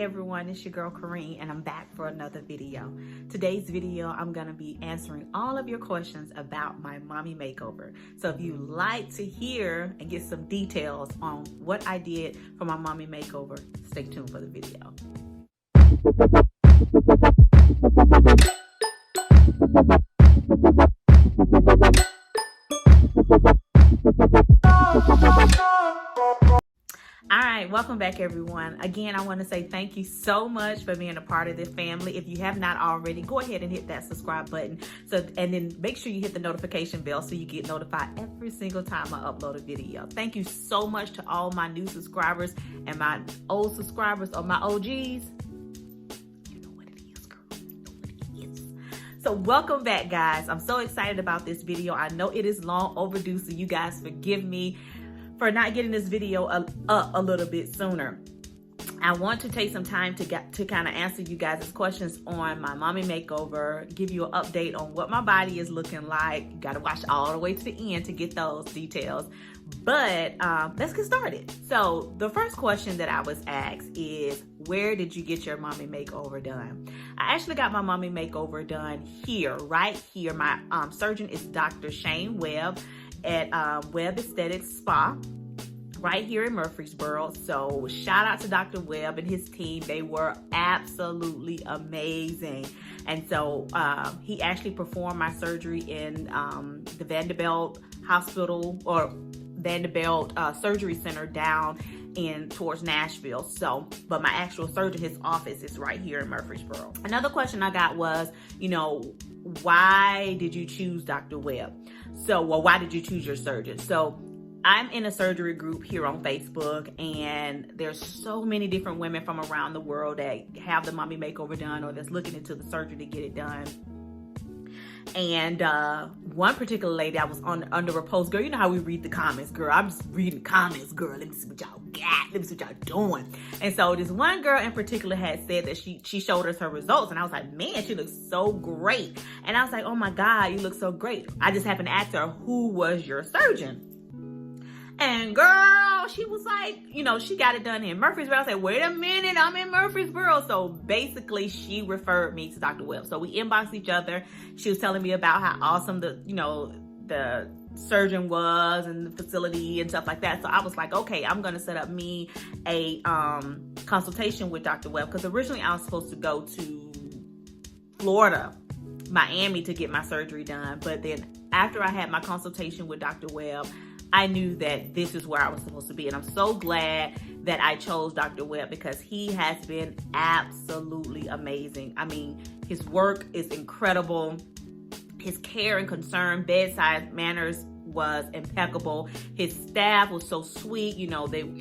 Hey everyone, it's your girl Kareen and I'm back for another video. Today's video, I'm gonna be answering all of your questions about my mommy makeover. So if you like to hear and get some details on what I did for my mommy makeover, stay tuned for the video. All right, welcome back everyone. Again, I want to say thank you so much for being a part of this family. If you have not already, go ahead and hit that subscribe button. And then make sure you hit the notification bell so you get notified every single time I upload a video. Thank you so much to all my new subscribers and my old subscribers or my OGs. You know what it is, girl. You know what it is. So welcome back, guys. I'm so excited about this video. I know it is long overdue, so you guys forgive me for not getting this video up a little bit sooner. I want to take some time to kind of answer you guys' questions on my mommy makeover, give you an update on what my body is looking like. You gotta watch all the way to the end to get those details. But let's get started. So the first question that I was asked is, where did you get your mommy makeover done? I actually got my mommy makeover done here, right here. My surgeon is Dr. Shane Webb at Webb Aesthetics Spa right here in Murfreesboro. So shout out to Dr. Webb and his team. They were absolutely amazing. And so he actually performed my surgery in the Vanderbilt Hospital or Vanderbilt Surgery Center down towards Nashville. So, but my actual surgeon, his office is right here in Murfreesboro. Another question I got was, why did you choose Dr. Webb? So, well, why did you choose your surgeon? So I'm in a surgery group here on Facebook, and there's so many different women from around the world that have the mommy makeover done or that's looking into the surgery to get it done. And one particular lady, I was under a post, girl, you know how we read the comments, girl. I'm just reading the comments, girl. Let me see what y'all got. Let me see what y'all doing. And so this one girl in particular had said that she showed us her results. And I was like, man, she looks so great. And I was like, oh my God, you look so great. I just happened to ask her, who was your surgeon? And girl, she was like, she got it done in Murfreesboro. I said, wait a minute, I'm in Murfreesboro. So basically she referred me to Dr. Webb. So we inboxed each other. She was telling me about how awesome the surgeon was and the facility and stuff like that. So I was like, okay, I'm going to set up me a consultation with Dr. Webb, because originally I was supposed to go to Florida, Miami, to get my surgery done. But then after I had my consultation with Dr. Webb, I knew that this is where I was supposed to be. And I'm so glad that I chose Dr. Webb, because he has been absolutely amazing. I mean, his work is incredible. His care and concern, bedside manners was impeccable. His staff was so sweet.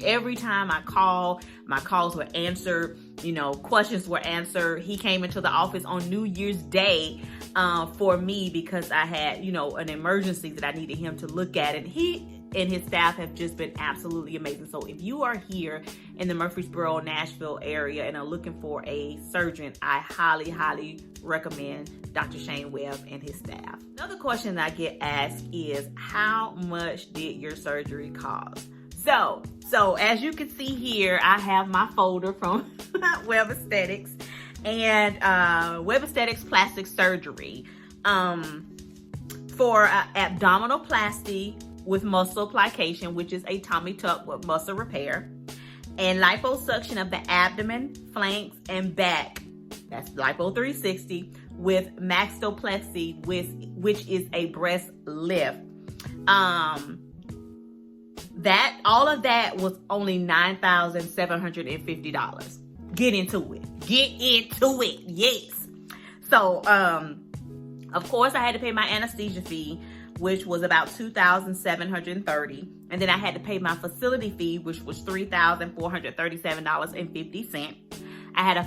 Every time I called, my calls were answered. Questions were answered. He came into the office on New Year's Day for me because I had, an emergency that I needed him to look at. And he and his staff have just been absolutely amazing. So if you are here in the Murfreesboro, Nashville area and are looking for a surgeon, I highly, highly recommend Dr. Shane Webb and his staff. Another question that I get asked is, how much did your surgery cost? So as you can see here, I have my folder from Webb Aesthetics and Webb Aesthetics Plastic Surgery for abdominoplasty with muscle application, which is a tummy tuck with muscle repair, and liposuction of the abdomen, flanks, and back. That's lipo 360 with maxilloplasty, which is a breast lift. All of that was only $9,750. Get into it. Yes. So, of course, I had to pay my anesthesia fee, which was about $2,730. And then I had to pay my facility fee, which was $3,437.50. I had to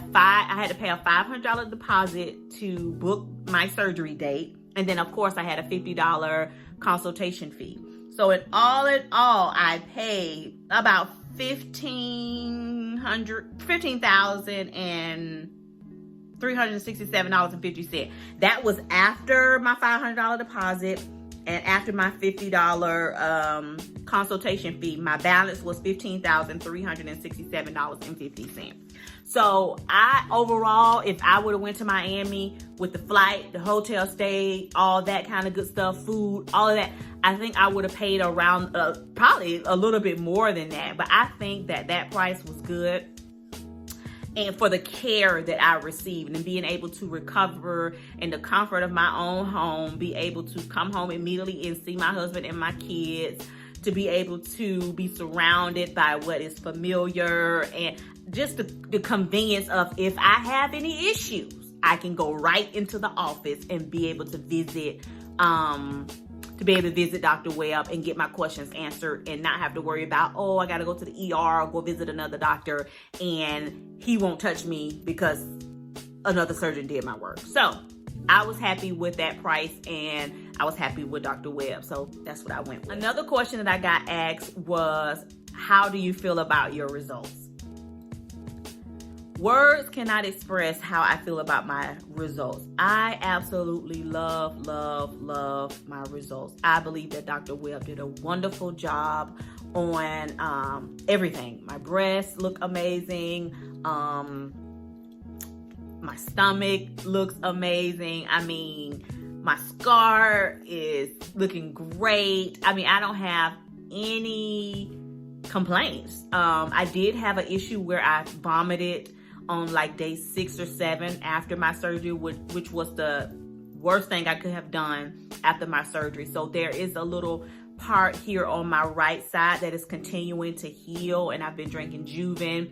pay a $500 deposit to book my surgery date. And then, of course, I had a $50 consultation fee. So in all, I paid about $15,367.50. That was after my $500 deposit And after my $50 consultation fee, my balance was $15,367.50. So overall, if I would have went to Miami with the flight, the hotel stay, all that kind of good stuff, food, all of that, I think I would have paid around probably a little bit more than that. But I think that price was good. And for the care that I received and being able to recover in the comfort of my own home, be able to come home immediately and see my husband and my kids, to be able to be surrounded by what is familiar, and just the convenience of, if I have any issues, I can go right into the office and be able to visit Dr. Webb and get my questions answered, and not have to worry about, oh, I got to go to the ER or go visit another doctor and he won't touch me because another surgeon did my work. So I was happy with that price, and I was happy with Dr. Webb. So that's what I went with. Another question that I got asked was, how do you feel about your results? Words cannot express how I feel about my results. I absolutely love my results. I believe that Dr. Webb did a wonderful job on everything. My breasts look amazing. My stomach looks amazing. I mean, my scar is looking great. I mean, I don't have any complaints. I did have an issue where I vomited on like day 6 or 7 after my surgery, which was the worst thing I could have done after my surgery. So there is a little part here on my right side that is continuing to heal, and I've been drinking Juven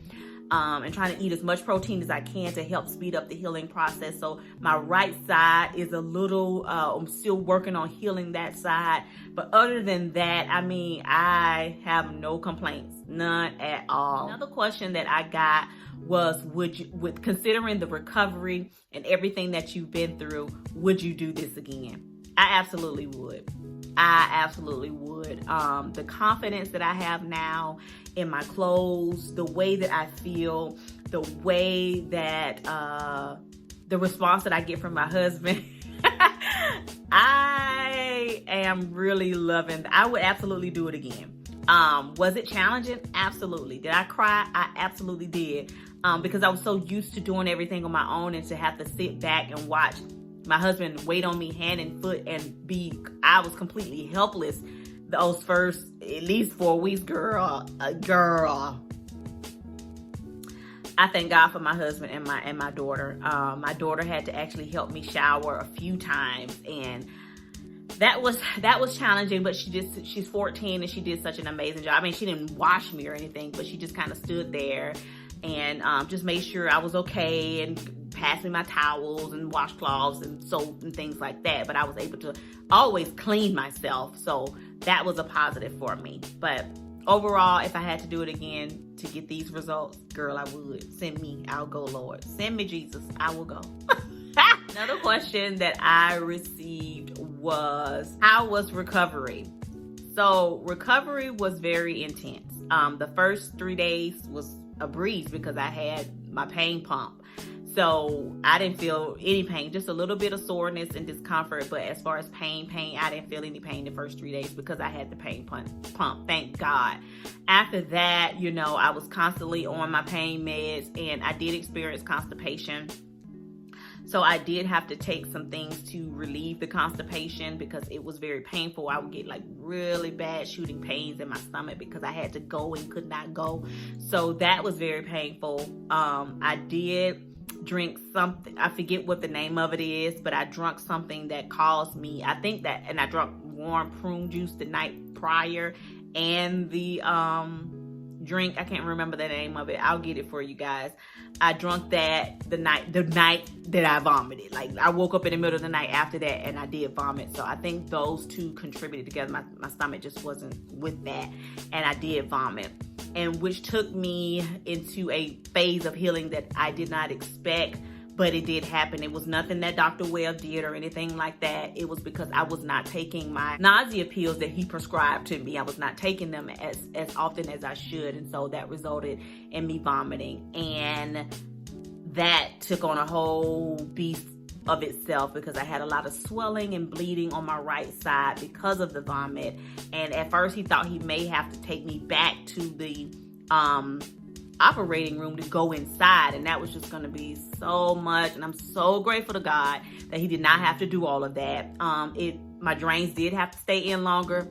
and trying to eat as much protein as I can to help speed up the healing process. So my right side is a little, I'm still working on healing that side. But other than that, I mean, I have no complaints, none at all. Another question that I got was, with considering the recovery and everything that you've been through, would you do this again? I absolutely would. The confidence that I have now in my clothes, the way that I feel, the way that the response that I get from my husband, I am really loving. I would absolutely do it again. Was it challenging? Absolutely. Did I cry? I absolutely did. Because I was so used to doing everything on my own, and to have to sit back and watch my husband wait on me hand and foot and I was completely helpless those first at least 4 weeks, girl. I thank God for my husband and my daughter. My daughter had to actually help me shower a few times, and that was challenging, but she's 14 and she did such an amazing job. I mean, she didn't wash me or anything, but she just kind of stood there and just made sure I was okay, and passed me my towels and washcloths and soap and things like that. But I was able to always clean myself, so that was a positive for me. But overall, if I had to do it again to get these results, girl, I would. Send me, I'll go, Lord. Send me, Jesus, I will go. Another question that I received was, how was recovery? So recovery was very intense. The first 3 days was a breeze because I had my pain pump. So I didn't feel any pain, just a little bit of soreness and discomfort. But as far as pain, I didn't feel any pain the first 3 days because I had the pain pump. Thank God. After that, I was constantly on my pain meds, and I did experience constipation. So I did have to take some things to relieve the constipation because it was very painful. I would get like really bad shooting pains in my stomach because I had to go and could not go. So that was very painful. I did drink something, I forget what the name of it is, but I drank something that caused me, I think that, and I drank warm prune juice the night prior, and the drink, I can't remember the name of it, I'll get it for you guys. I drank that the night that I vomited. Like, I woke up in the middle of the night after that and I did vomit. So I think those two contributed together. My stomach just wasn't with that, and I did vomit, and which took me into a phase of healing that I did not expect, but it did happen. It was nothing that Dr. Webb did or anything like that. It was because I was not taking my nausea pills that he prescribed to me. I was not taking them as often as I should, and so that resulted in me vomiting, and that took on a whole beast of itself because I had a lot of swelling and bleeding on my right side because of the vomit. And at first he thought he may have to take me back to the operating room to go inside, and that was just going to be so much. And I'm so grateful to God that he did not have to do all of that. My drains did have to stay in longer.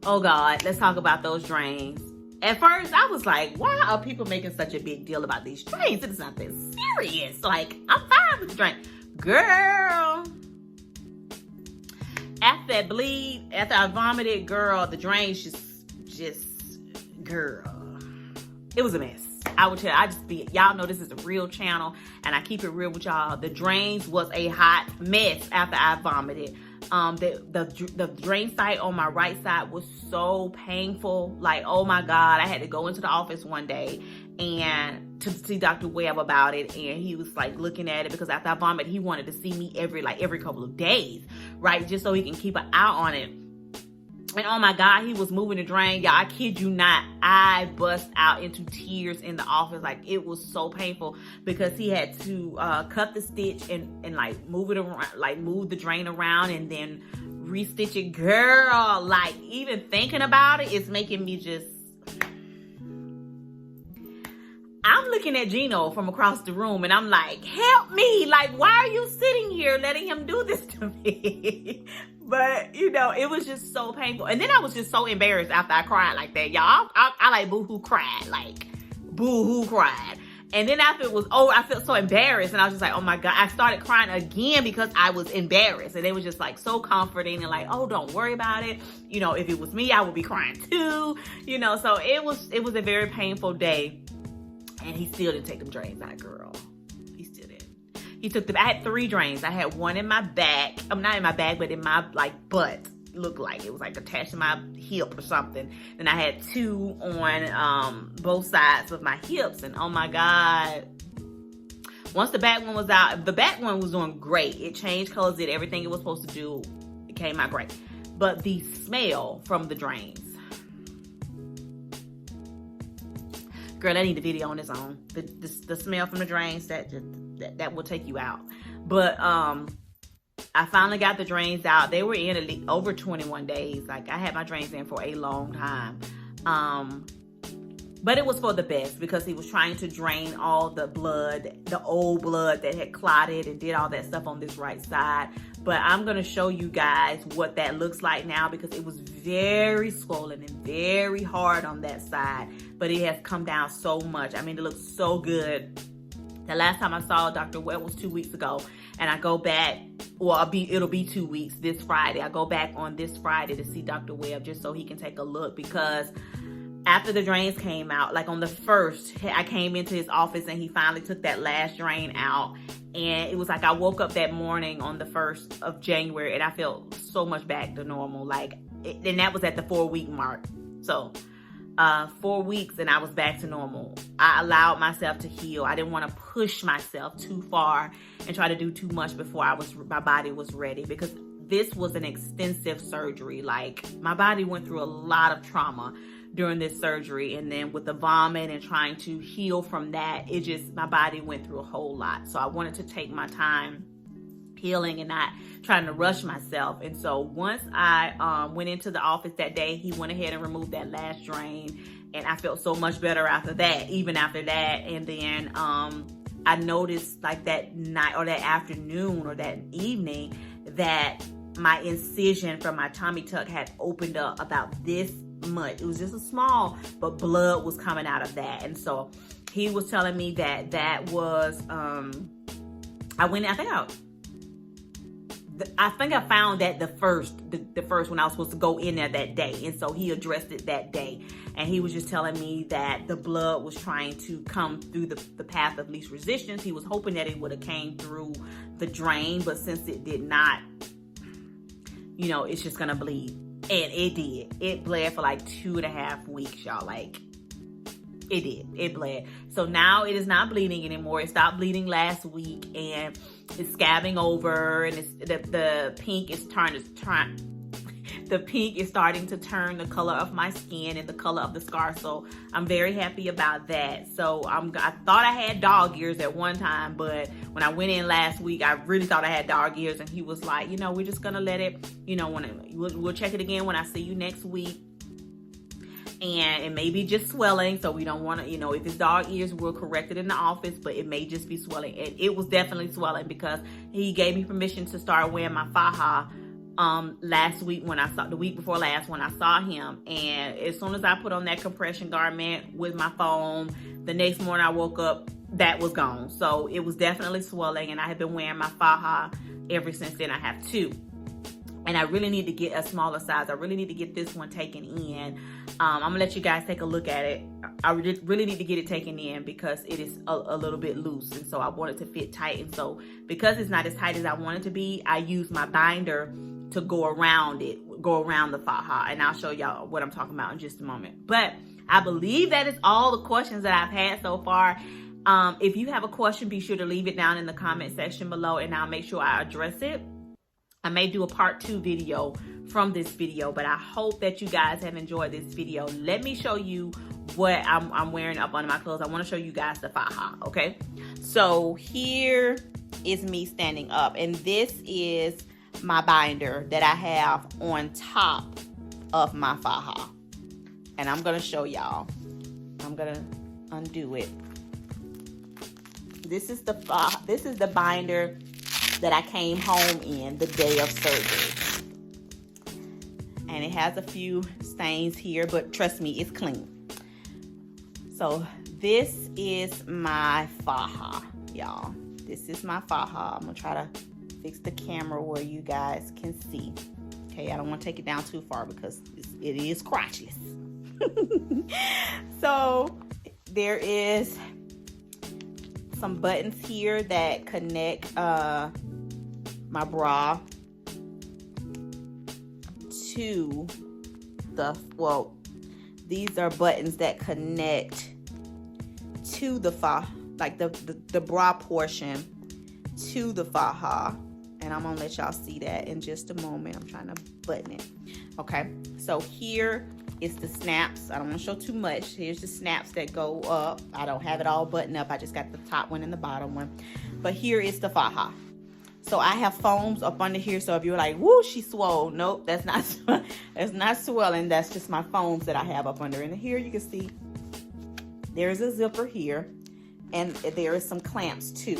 Oh God, let's talk about those drains. At first, I was like, why are people making such a big deal about these drains? It's not that serious. Like, I'm fine with the drain. Girl. After that bleed, after I vomited, girl, the drains girl. It was a mess. I would tell you, y'all know this is a real channel, and I keep it real with y'all. The drains was a hot mess after I vomited. The drain site on my right side was so painful. Like, oh my God, I had to go into the office one day and to see Dr. Webb about it. And he was like looking at it because after I vomited, he wanted to see me every couple of days, right? Just so he can keep an eye on it. And oh my God, he was moving the drain. Y'all, I kid you not. I bust out into tears in the office. Like, it was so painful because he had to cut the stitch and like move it around, like move the drain around and then restitch it. Girl, like, even thinking about it, it's making me just... I'm looking at Gino from across the room and I'm like, help me. Like, why are you sitting here letting him do this to me? But, you know, it was just so painful. And then I was just so embarrassed after I cried like that. Y'all, I like boo-hoo cried. Like, boo-hoo cried. And then after it was over, I felt so embarrassed. And I was just like, oh my God. I started crying again because I was embarrassed. And they was just like so comforting and like, oh, don't worry about it. You know, if it was me, I would be crying too. You know, so it was a very painful day. And he still didn't take them drains out, girl. He still didn't. He took them. I had 3 drains. I had one in my back. I'm not in my back, but in my like butt. Looked like it was like attached to my hip or something. Then I had 2 on both sides of my hips. And oh my God. Once the back one was out, the back one was doing great. It changed colors, did everything it was supposed to do. It came out great. But the smell from the drains. Girl, I need a video on its own. The smell from the drains, that will take you out. But I finally got the drains out. They were in over 21 days. Like, I had my drains in for a long time. But it was for the best because he was trying to drain all the blood, the old blood that had clotted and did all that stuff on this right side. But I'm going to show you guys what that looks like now because it was very swollen and very hard on that side. But it has come down so much. I mean, it looks so good. The last time I saw Dr. Webb was 2 weeks ago. And I go back, well, it'll be 2 weeks this Friday. I go back on this Friday to see Dr. Webb just so he can take a look because after the drains came out, like on the 1st, I came into his office and he finally took that last drain out. And it was like I woke up that morning on the 1st of January and I felt so much back to normal. And that was at the 4-week mark. So 4 weeks and I was back to normal. I allowed myself to heal. I didn't want to push myself too far and try to do too much before my body was ready because this was an extensive surgery. Like, my body went through a lot of trauma during this surgery, and then with the vomit and trying to heal from that, my body went through a whole lot. So I wanted to take my time healing and not trying to rush myself. And so once I went into the office that day, he went ahead and removed that last drain, and I felt so much better after that, even after that. And then I noticed like that night or that afternoon or that evening that my incision from my tummy tuck had opened up about this much. It was just a small, but blood was coming out of that. And so he was telling me that was I think I found that the first when I was supposed to go in there that day. And so he addressed it that day. And he was just telling me that the blood was trying to come through the path of least resistance. He was hoping that it would have came through the drain, but since it did not, you know, it's just gonna bleed. And it did. It bled for like 2.5 weeks, y'all. Like, it did. It bled. So now it is not bleeding anymore. It stopped bleeding last week, and it's scabbing over, and the pink is trying. The pink is starting to turn the color of my skin and the color of the scar. So I'm very happy about that. So I thought I had dog ears at one time, but when I went in last week, I really thought I had dog ears, and he was like, you know, we're just gonna let it, you know, we'll check it again when I see you next week. And it may be just swelling, so we don't want to, you know, if it's dog ears, we'll correct it in the office, but it may just be swelling. And it was definitely swelling because he gave me permission to start wearing my faja last week the week before last when I saw him. And as soon as I put on that compression garment with my foam, the next morning I woke up, that was gone. So it was definitely swelling, and I have been wearing my faja ever since then. I have two. And I really need to get a smaller size. I really need to get this one taken in. I'm gonna let you guys take a look at it. I really need to get it taken in because it is a little bit loose. And so I want it to fit tight. And so because it's not as tight as I want it to be, I use my binder to go around the faja. And I'll show y'all what I'm talking about in just a moment. But I believe that is all the questions that I've had so far. If you have a question, be sure to leave it down in the comment section below, and I'll make sure I address it. I may do a part 2 video from this video, but I hope that you guys have enjoyed this video. Let me show you what I'm wearing up under my clothes. I want to show you guys the faja, okay? So here is me standing up, and this is my binder that I have on top of my faja. And I'm going to show y'all. I'm going to undo it. This is the binder that I came home in the day of surgery. And it has a few stains here, but trust me, it's clean. So this is my faja, y'all. This is my faja. I'm gonna try to fix the camera where you guys can see. Okay, I don't want to take it down too far because it is crotchless. So there is some buttons here that connect my bra to these are buttons that connect to the faja, like the bra portion to the faja. And I'm gonna let y'all see that in just a moment. I'm trying to button it. Okay, so here is the snaps. I don't want to show too much. Here's the snaps that go up. I don't have it all buttoned up. I just got the top one and the bottom one. But here is the faja. So I have foams up under here. So if you're like, woo, she's swole. Nope, that's not swelling. That's just my foams that I have up under. And here you can see there's a zipper here. And there is some clamps too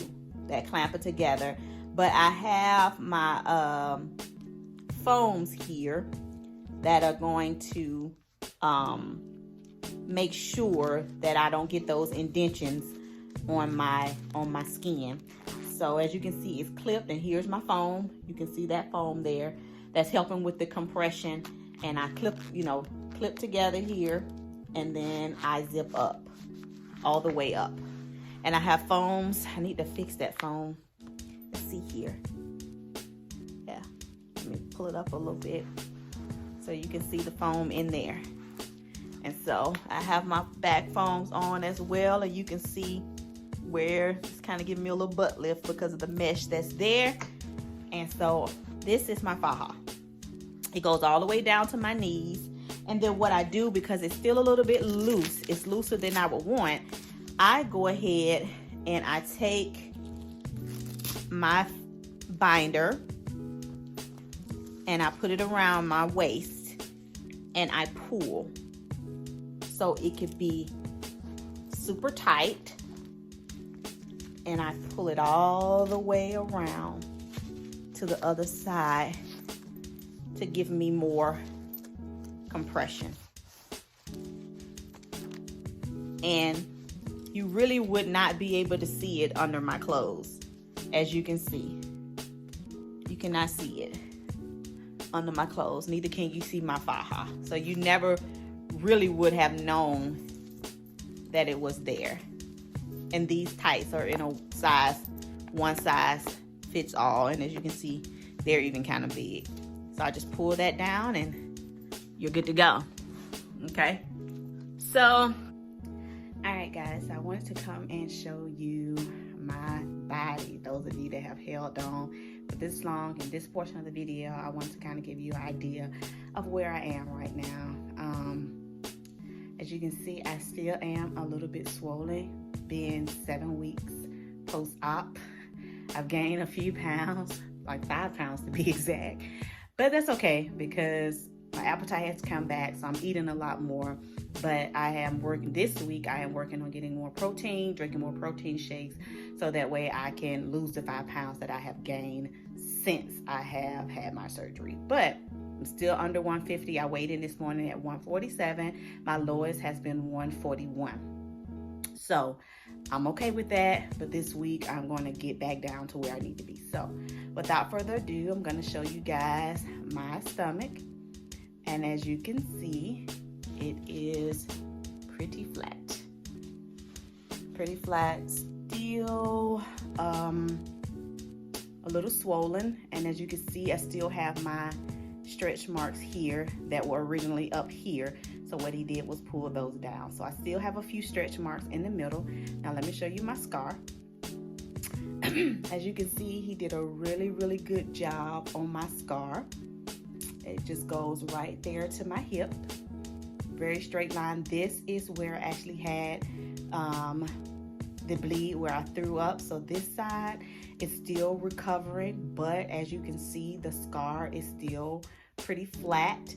that clamp it together. But I have my foams here that are going to make sure that I don't get those indentions on my skin. So as you can see, it's clipped, and here's my foam. You can see that foam there. That's helping with the compression. And I clip together here, and then I zip up all the way up. And I have foams. I need to fix that foam. Let's see here. Yeah, let me pull it up a little bit so you can see the foam in there. And so I have my back foams on as well, and you can see where it's kind of giving me a little butt lift because of the mesh that's there. And so this is my faja. It goes all the way down to my knees. And then what I do, because it's still a little bit loose, it's looser than I would want, I go ahead and I take my binder and I put it around my waist and I pull so it could be super tight, and I pull it all the way around to the other side to give me more compression. And you really would not be able to see it under my clothes. As you can see, you cannot see it under my clothes. Neither can you see my faja. So you never really would have known that it was there. And these tights are in a size, one size fits all. And as you can see, they're even kind of big. So I just pull that down and you're good to go. Okay. So, all right, guys, I wanted to come and show you my body. Those of you that have held on for this long in this portion of the video, I want to kind of give you an idea of where I am right now. As you can see, I still am a little bit swollen, being 7 weeks post-op. I've gained a few pounds, like 5 pounds to be exact, but that's okay because my appetite has come back, so I'm eating a lot more. But I am working this week. I am working on getting more protein, drinking more protein shakes, so that way I can lose the 5 pounds that I have gained since I have had my surgery. But I'm still under 150. I weighed in this morning at 147. My lowest has been 141. So I'm okay with that, but this week I'm going to get back down to where I need to be. So without further ado, I'm going to show you guys my stomach. And as you can see, it is pretty flat. Pretty flat, still a little swollen. And as you can see, I still have my stretch marks here that were originally up here. So what he did was pull those down. So I still have a few stretch marks in the middle. Now let me show you my scar. As you can see, he did a really, really good job on my scar. It just goes right there to my hip. Very straight line. This is where I actually had the bleed where I threw up. So this side is still recovering, but as you can see, the scar is still pretty flat.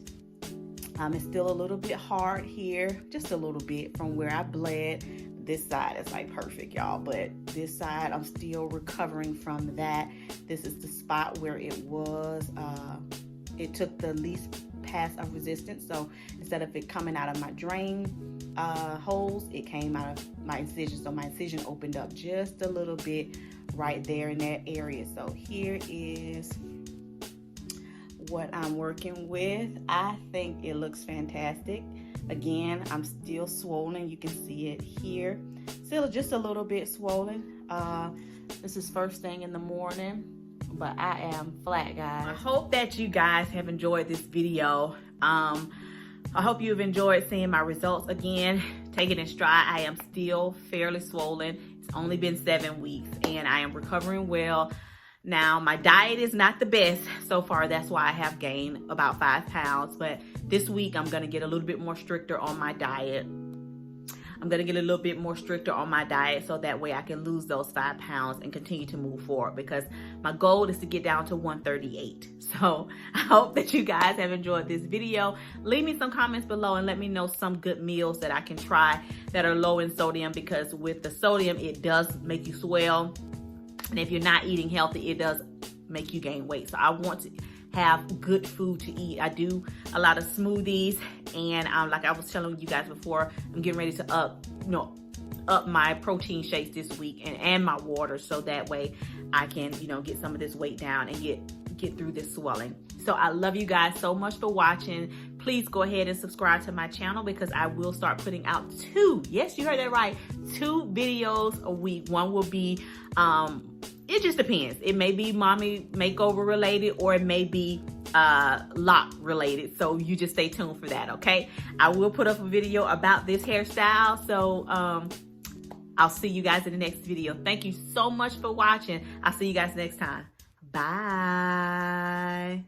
It's still a little bit hard here, just a little bit from where I bled. This side is like perfect, y'all, but this side I'm still recovering from that. This is the spot where it was, it took the least pass of resistance. So instead of it coming out of my drain holes, it came out of my incision. So my incision opened up just a little bit right there in that area. So here is what I'm working with. I think it looks fantastic. Again, I'm still swollen. You can see it here. Still just a little bit swollen. This is first thing in the morning, but I am flat, guys. I hope that you guys have enjoyed this video. I hope you've enjoyed seeing my results. Again, take it in stride. I am still fairly swollen. It's only been 7 weeks and I am recovering well. Now, my diet is not the best so far. That's why I have gained about 5 pounds. But this week, I'm going to get a little bit more stricter on my diet. I'm going to get a little bit more stricter on my diet so that way I can lose those 5 pounds and continue to move forward, because my goal is to get down to 138. So I hope that you guys have enjoyed this video. Leave me some comments below and let me know some good meals that I can try that are low in sodium, because with the sodium, it does make you swell. And if you're not eating healthy, it does make you gain weight. So I want to have good food to eat. I do a lot of smoothies, and like I was telling you guys before, I'm getting ready to up my protein shakes this week and my water, so that way I can, get some of this weight down and get through this swelling. So I love you guys so much for watching. Please go ahead and subscribe to my channel, because I will start putting out 2, yes, you heard that right, 2 videos a week. One will be, it just depends. It may be mommy makeover related, or it may be lock related. So you just stay tuned for that, okay? I will put up a video about this hairstyle. So I'll see you guys in the next video. Thank you so much for watching. I'll see you guys next time. Bye.